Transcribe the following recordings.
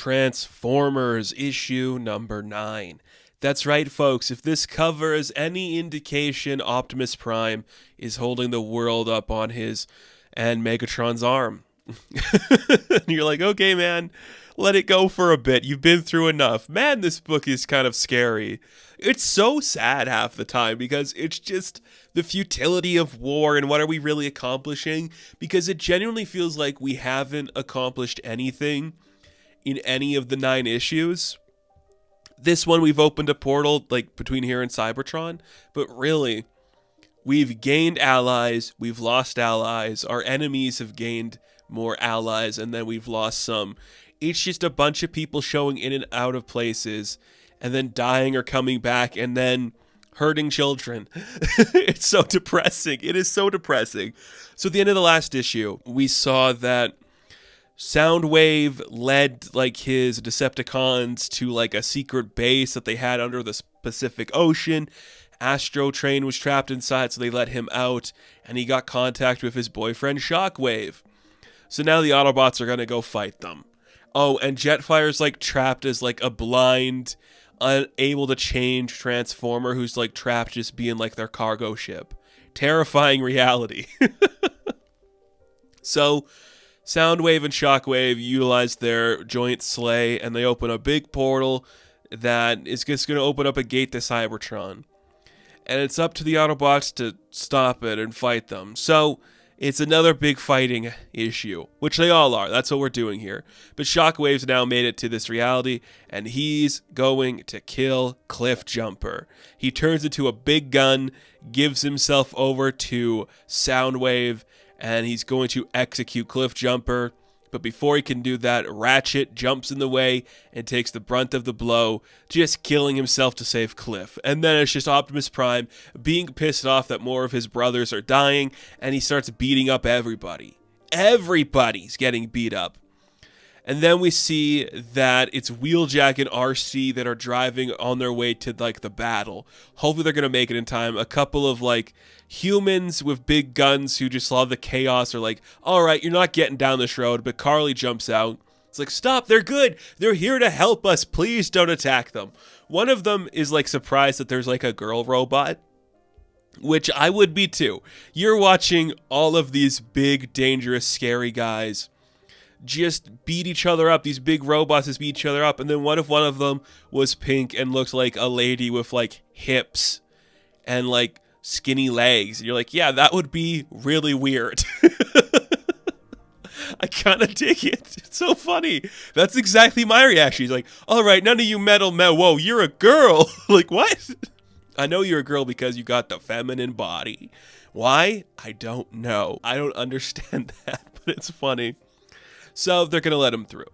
Transformers issue number 9. That's right, folks. If this cover is any indication, Optimus Prime is holding the world up on his and Megatron's arm. And you're like, okay, man, let it go for a bit. You've been through enough. Man, this book is kind of scary. It's so sad half the time because it's just the futility of war and what are we really accomplishing? Because it genuinely feels like we haven't accomplished anything in any of the 9 issues. This one, we've opened a portal like between here and Cybertron, but really, we've gained allies, we've lost allies, our enemies have gained more allies, and then we've lost some. It's just a bunch of people showing in and out of places, and then dying or coming back, and then hurting children. It's so depressing. It is so depressing. So at the end of the last issue, we saw that Soundwave led like his Decepticons to like a secret base that they had under the Pacific Ocean. Astro Train was trapped inside, so they let him out, and he got contact with his boyfriend Shockwave. So now the Autobots are going to go fight them. Oh, and Jetfire's like trapped as like a blind, unable to change Transformer who's like trapped just being like their cargo ship. Terrifying reality. So Soundwave and Shockwave utilize their joint sleigh, and they open a big portal that is just going to open up a gate to Cybertron. And it's up to the Autobots to stop it and fight them. So it's another big fighting issue, which they all are. That's what we're doing here. But Shockwave's now made it to this reality, and he's going to kill Cliffjumper. He turns into a big gun, gives himself over to Soundwave, and he's going to execute Cliffjumper. But before he can do that, Ratchet jumps in the way and takes the brunt of the blow, just killing himself to save Cliff. And then it's just Optimus Prime being pissed off that more of his brothers are dying, and he starts beating up everybody. Everybody's getting beat up. And then we see that it's Wheeljack and RC that are driving on their way to like the battle. Hopefully they're going to make it in time. A couple of like humans with big guns who just saw the chaos are like, all right, you're not getting down this road. But Carly jumps out. It's like, stop, they're good. They're here to help us. Please don't attack them. One of them is like surprised that there's like a girl robot, which I would be too. You're watching all of these big, dangerous, scary guys just beat each other up. These big robots just beat each other up. And then what if one of them was pink and looked like a lady with like hips and like skinny legs? And you're like, yeah, that would be really weird. I kind of dig it. It's so funny. That's exactly my reaction. He's like, all right, none of you metal. Whoa, you're a girl. Like, what? I know you're a girl because you got the feminine body. Why? I don't know. I don't understand that, but it's funny. So they're going to let him through.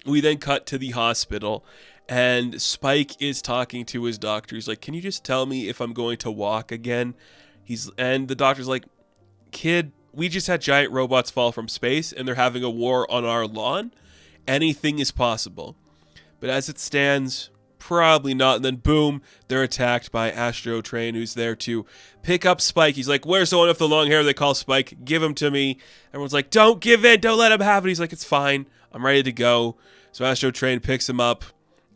We then cut to the hospital, and Spike is talking to his doctor. He's like, can you just tell me if I'm going to walk again? And the doctor's like, kid, we just had giant robots fall from space, and they're having a war on our lawn. Anything is possible. But as it stands, probably not. And then boom, they're attacked by Astro Train, who's there to pick up Spike. He's like, where's the one with the long hair they call Spike? Give him to me. Everyone's like, don't give in. Don't let him have it. He's like, it's fine. I'm ready to go. So Astro Train picks him up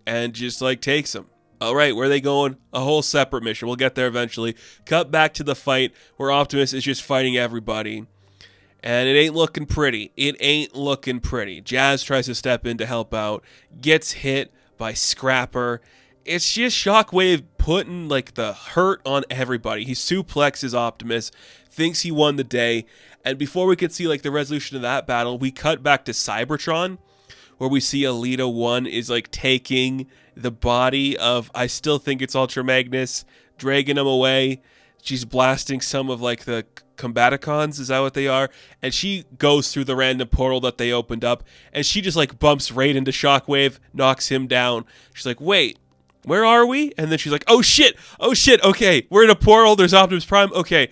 and just like takes him. All right, where are they going? A whole separate mission. We'll get there eventually. Cut back to the fight where Optimus is just fighting everybody. And it ain't looking pretty. It ain't looking pretty. Jazz tries to step in to help out. Gets hit by Scrapper. It's just Shockwave putting like the hurt on everybody. He suplexes Optimus, thinks he won the day, and before we could see like the resolution of that battle, we cut back to Cybertron, where we see Alita 1 is like taking the body of, I still think it's Ultra Magnus, dragging him away. She's blasting some of like the Combaticons, is that what they are? And she goes through the random portal that they opened up, and she just like bumps right into Shockwave, knocks him down. She's like, wait, where are we? And then she's like, oh shit, okay, we're in a portal, there's Optimus Prime, okay,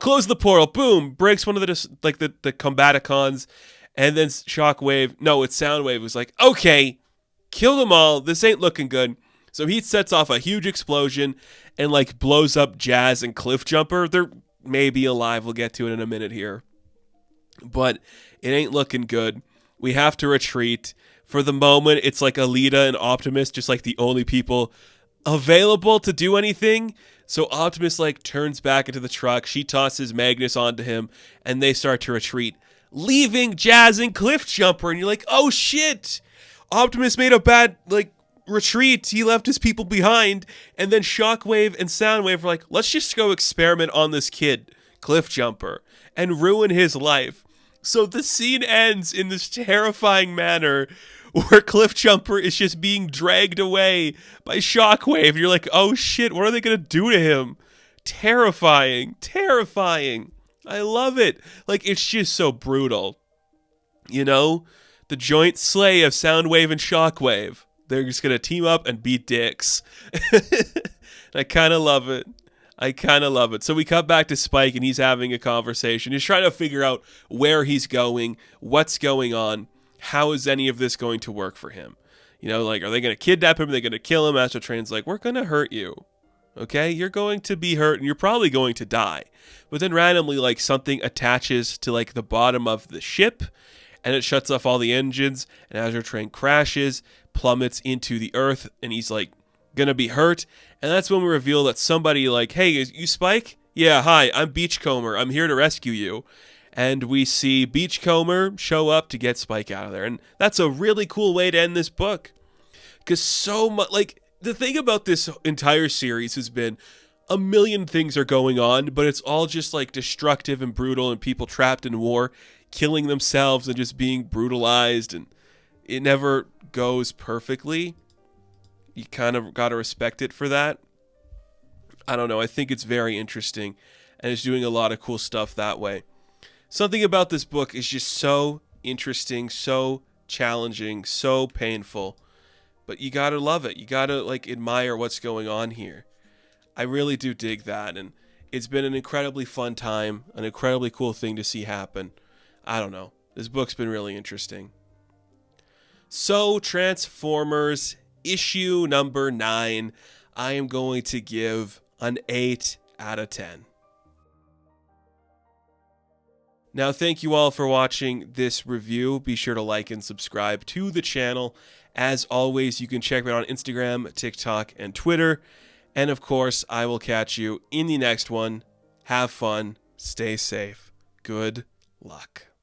close the portal, boom, breaks one of the Combaticons, and then Shockwave, no, it's Soundwave, was like, okay, kill them all, this ain't looking good. So he sets off a huge explosion and like blows up Jazz and Cliffjumper. They're maybe alive, we'll get to it in a minute here. But it ain't looking good. We have to retreat. For the moment, it's like Alita and Optimus, just like the only people available to do anything. So Optimus like turns back into the truck. She tosses Magnus onto him, and they start to retreat, leaving Jazz and Cliffjumper. And you're like, oh shit! Optimus made a bad retreat. He left his people behind. And then Shockwave and Soundwave are like, let's just go experiment on this kid, Cliffjumper, and ruin his life. So the scene ends in this terrifying manner where Cliffjumper is just being dragged away by Shockwave. You're like, oh shit, what are they going to do to him? Terrifying. Terrifying. I love it. Like, it's just so brutal. You know? The joint slay of Soundwave and Shockwave. They're just going to team up and beat dicks. I kind of love it. I kind of love it. So we cut back to Spike, and he's having a conversation. He's trying to figure out where he's going, what's going on, how is any of this going to work for him? You know, like, are they going to kidnap him? Are they going to kill him? Astro Train's like, we're going to hurt you. Okay? You're going to be hurt, and you're probably going to die. But then randomly, like, something attaches to, like, the bottom of the ship, and it shuts off all the engines, and Astro Train crashes, plummets into the earth, and he's, like, gonna be hurt. And that's when we reveal that somebody like, hey, you Spike? Yeah, hi, I'm Beachcomber. I'm here to rescue you. And we see Beachcomber show up to get Spike out of there. And that's a really cool way to end this book. Because so much, like, the thing about this entire series has been a million things are going on, but it's all just, like, destructive and brutal and people trapped in war, killing themselves and just being brutalized. And it never goes perfectly. You kind of got to respect it for that. I don't know. I think it's very interesting. And it's doing a lot of cool stuff that way. Something about this book is just so interesting, so challenging, so painful. But you got to love it. You got to, like, admire what's going on here. I really do dig that. And it's been an incredibly fun time. An incredibly cool thing to see happen. I don't know. This book's been really interesting. So, Transformers issue number 9, I am going to give an 8 out of 10. Now, thank you all for watching this review. Be sure to like and subscribe to the channel. As always, you can check me out on Instagram, TikTok, and Twitter. And of course, I will catch you in the next one. Have fun. Stay safe. Good luck.